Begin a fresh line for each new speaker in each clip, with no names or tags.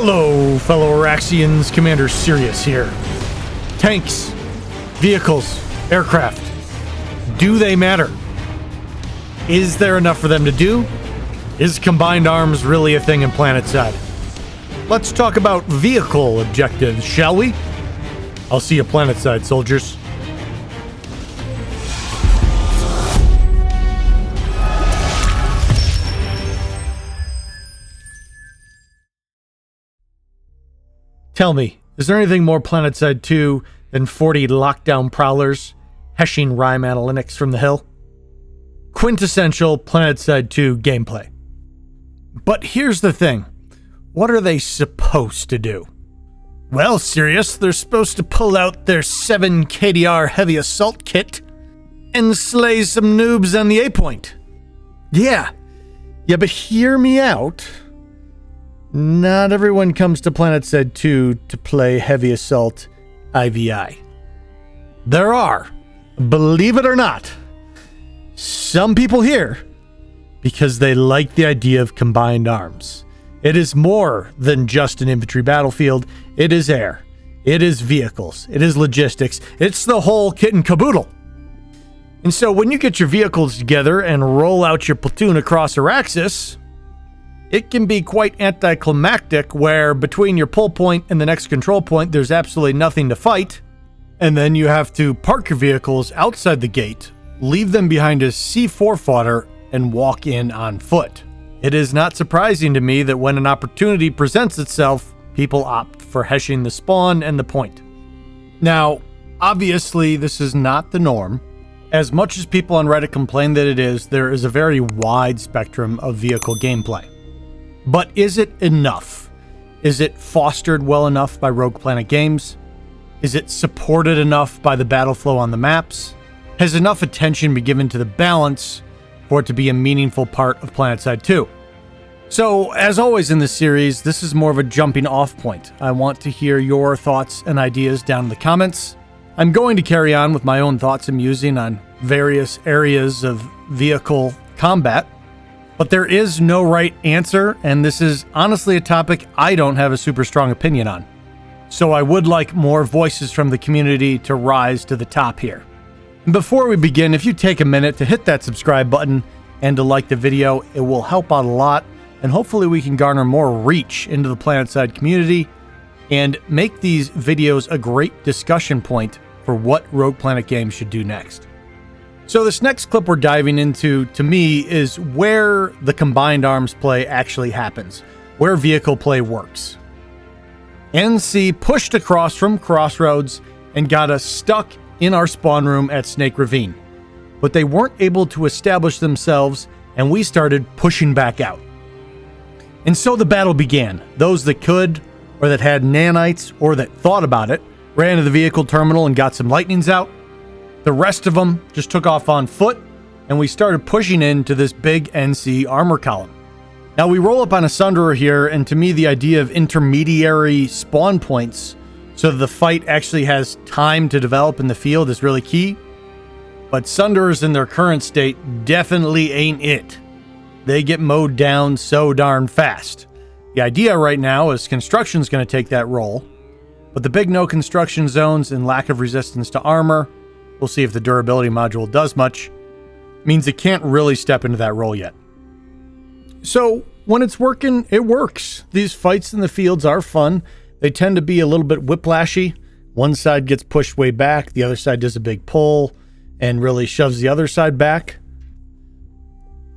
Hello, fellow Araxians. Commander Cyrious here. Tanks, vehicles, aircraft. Do they matter? Is there enough for them to do? Is combined arms really a thing in Planetside? Let's talk about vehicle objectives, shall we? I'll see you Planetside, soldiers. Tell me, is there anything more Planetside 2 than 40 lockdown prowlers heshing rhyme analytics from the hill? Quintessential Planetside 2 gameplay. But here's the thing. What are they supposed to do? Well, Cyrious, they're supposed to pull out their 7 KDR heavy assault kit and slay some noobs on the A-point. Yeah, but hear me out. Not everyone comes to Planetside 2 to play heavy assault IVI. There are, believe it or not, some people here because they like the idea of combined arms. It is more than just an infantry battlefield. It is air. It is vehicles. It is logistics. It's the whole kit and caboodle. And so when you get your vehicles together and roll out your platoon across Araxis, it can be quite anticlimactic where between your pull point and the next control point, there's absolutely nothing to fight. And then you have to park your vehicles outside the gate, leave them behind a C4 fodder, and walk in on foot. It is not surprising to me that when an opportunity presents itself, people opt for heshing the spawn and the point. Now, obviously, this is not the norm. As much as people on Reddit complain that it is, there is a very wide spectrum of vehicle gameplay. But is it enough? Is it fostered well enough by Rogue Planet Games? Is it supported enough by the battle flow on the maps? Has enough attention been given to the balance for it to be a meaningful part of Planetside 2? So, as always in this series, this is more of a jumping off point. I want to hear your thoughts and ideas down in the comments. I'm going to carry on with my own thoughts and musing on various areas of vehicle combat, but there is no right answer, and this is honestly a topic I don't have a super strong opinion on. So I would like more voices from the community to rise to the top here. And before we begin, if you take a minute to hit that subscribe button and to like the video, it will help out a lot, and hopefully we can garner more reach into the Planetside community and make these videos a great discussion point for what Rogue Planet Games should do next. So this next clip we're diving into, to me, is where the combined arms play actually happens, where vehicle play works. NC pushed across from Crossroads and got us stuck in our spawn room at Snake Ravine, but they weren't able to establish themselves, and we started pushing back out. And so the battle began. Those that could, or that had nanites, or that thought about it, ran to the vehicle terminal and got some lightnings out. The rest of them just took off on foot, and we started pushing into this big NC armor column. Now we roll up on a Sunderer here, and to me the idea of intermediary spawn points so that the fight actually has time to develop in the field is really key. But Sunderers in their current state definitely ain't it. They get mowed down so darn fast. The idea right now is construction's going to take that role, but the big no construction zones and lack of resistance to armor, we'll see if the durability module does much, means it can't really step into that role yet. So when it's working, it works. These fights in the fields are fun. They tend to be a little bit whiplashy. One side gets pushed way back, the other side does a big pull and really shoves the other side back.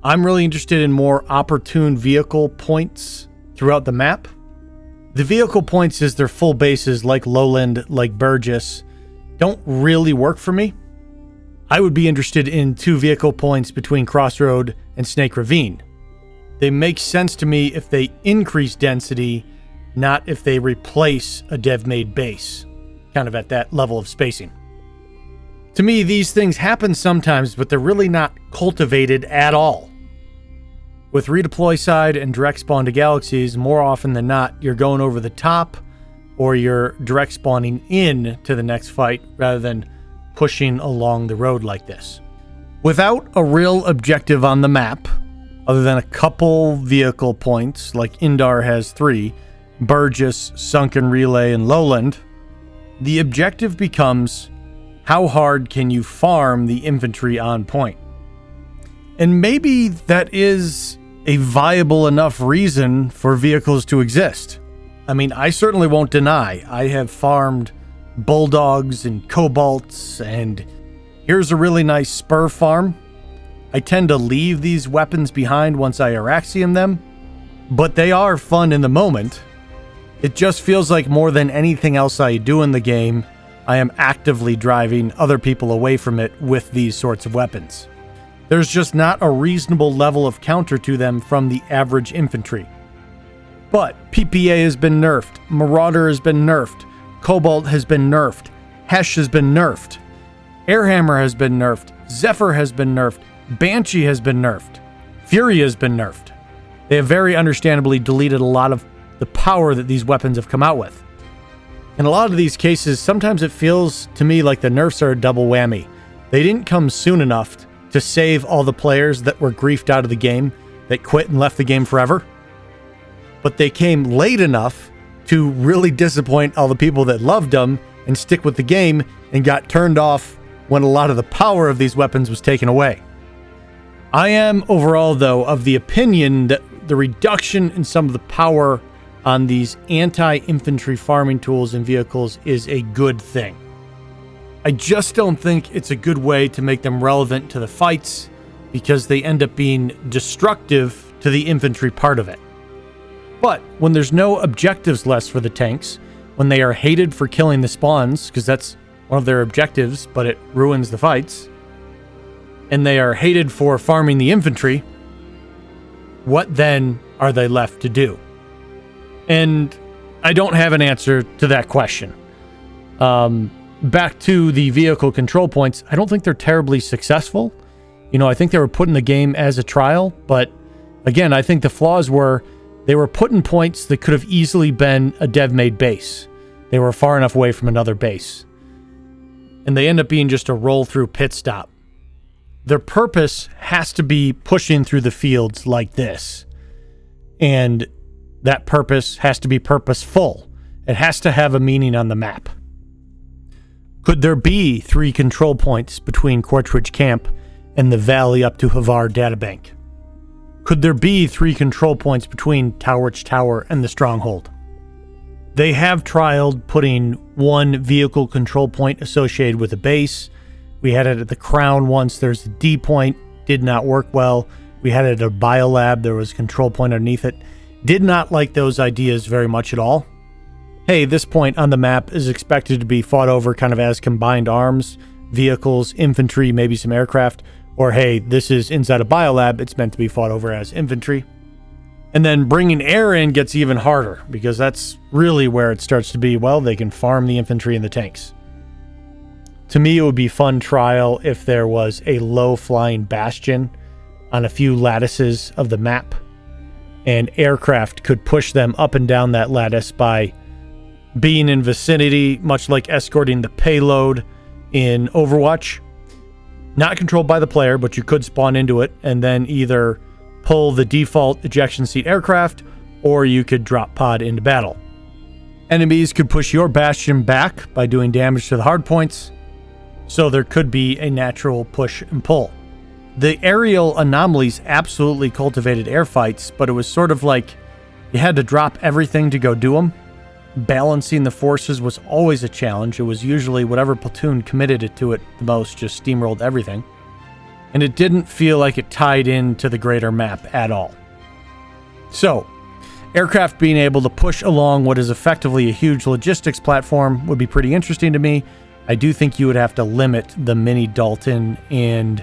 I'm really interested in more opportune vehicle points throughout the map. The vehicle points as their full bases, like Lowland, like Burgess, don't really work for me. I would be interested in 2 vehicle points between Crossroad and Snake Ravine. They make sense to me if they increase density, not if they replace a dev-made base, kind of at that level of spacing. To me, these things happen sometimes, but they're really not cultivated at all. With redeploy side and direct spawn to galaxies, more often than not, you're going over the top, or you're direct spawning in to the next fight rather than pushing along the road like this. Without a real objective on the map, other than a couple vehicle points, like Indar has 3, Burgess, Sunken Relay, and Lowland, the objective becomes how hard can you farm the infantry on point? And maybe that is a viable enough reason for vehicles to exist. I mean, I certainly won't deny I have farmed bulldogs and cobalts, and here's a really nice spur farm. I tend to leave these weapons behind once I Araxium them, but they are fun in the moment. It just feels like more than anything else I do in the game, I am actively driving other people away from it with these sorts of weapons. There's just not a reasonable level of counter to them from the average infantry. But PPA has been nerfed, Marauder has been nerfed, Cobalt has been nerfed, Hesh has been nerfed, Airhammer has been nerfed, Zephyr has been nerfed, Banshee has been nerfed, Fury has been nerfed. They have very understandably deleted a lot of the power that these weapons have come out with. In a lot of these cases, sometimes it feels to me like the nerfs are a double whammy. They didn't come soon enough to save all the players that were griefed out of the game, that quit and left the game forever. But they came late enough to really disappoint all the people that loved them and stick with the game and got turned off when a lot of the power of these weapons was taken away. I am overall, though, of the opinion that the reduction in some of the power on these anti-infantry farming tools and vehicles is a good thing. I just don't think it's a good way to make them relevant to the fights, because they end up being destructive to the infantry part of it. But when there's no objectives less for the tanks, when they are hated for killing the spawns, because that's one of their objectives, but it ruins the fights, and they are hated for farming the infantry, what then are they left to do? And I don't have an answer to that question. Back to the vehicle control points, I don't think they're terribly successful. I think they were put in the game as a trial, but again, I think the flaws were they were put in points that could have easily been a dev-made base. They were far enough away from another base. And they end up being just a roll-through pit stop. Their purpose has to be pushing through the fields like this. And that purpose has to be purposeful. It has to have a meaning on the map. Could there be 3 control points between Quartridge Camp and the valley up to Havar Databank? Could there be 3 control points between Towerich Tower and the Stronghold? They have trialed putting 1 vehicle control point associated with a base. We had it at the Crown once. There's a D point. Did not work well. We had it at a biolab. There was a control point underneath it. Did not like those ideas very much at all. Hey, this point on the map is expected to be fought over kind of as combined arms, vehicles, infantry, maybe some aircraft. Or hey, this is inside a biolab. It's meant to be fought over as infantry. And then bringing air in gets even harder, because that's really where it starts to be, well, they can farm the infantry and the tanks. To me, it would be fun trial if there was a low-flying bastion on a few lattices of the map, and aircraft could push them up and down that lattice by being in vicinity, much like escorting the payload in Overwatch. Not controlled by the player, but you could spawn into it and then either pull the default ejection seat aircraft, or you could drop pod into battle. Enemies could push your bastion back by doing damage to the hard points, so there could be a natural push and pull. The aerial anomalies absolutely cultivated air fights, but it was sort of like you had to drop everything to go do them. Balancing the forces was always a challenge. It was usually whatever platoon committed it to it the most just steamrolled everything. And it didn't feel like it tied into the greater map at all. So, aircraft being able to push along what is effectively a huge logistics platform would be pretty interesting to me. I do think you would have to limit the mini Dalton and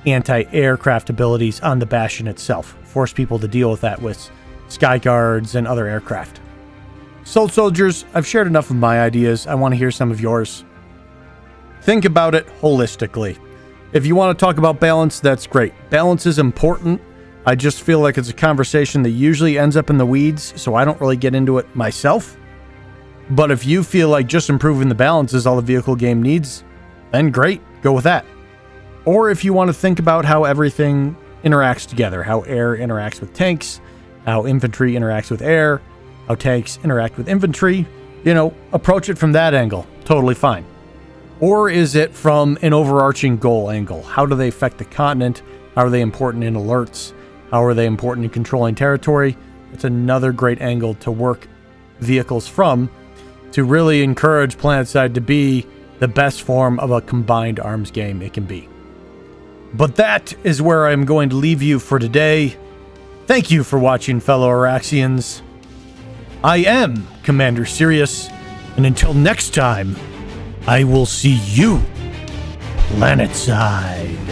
anti-aircraft abilities on the Bastion itself. Force people to deal with that with Sky Guards and other aircraft. Soul Soldiers, I've shared enough of my ideas. I want to hear some of yours. Think about it holistically. If you want to talk about balance, that's great. Balance is important. I just feel like it's a conversation that usually ends up in the weeds, so I don't really get into it myself. But if you feel like just improving the balance is all the vehicle game needs, then great, go with that. Or if you want to think about how everything interacts together, how air interacts with tanks, how infantry interacts with air, how tanks interact with infantry, you know, approach it from that angle. Totally fine. Or is it from an overarching goal angle? How do they affect the continent? How are they important in alerts? How are they important in controlling territory? It's another great angle to work vehicles from to really encourage Planetside to be the best form of a combined arms game it can be. But that is where I'm going to leave you for today. Thank you for watching, fellow Araxians. I am Commander Cyrious, and until next time, I will see you Planetside.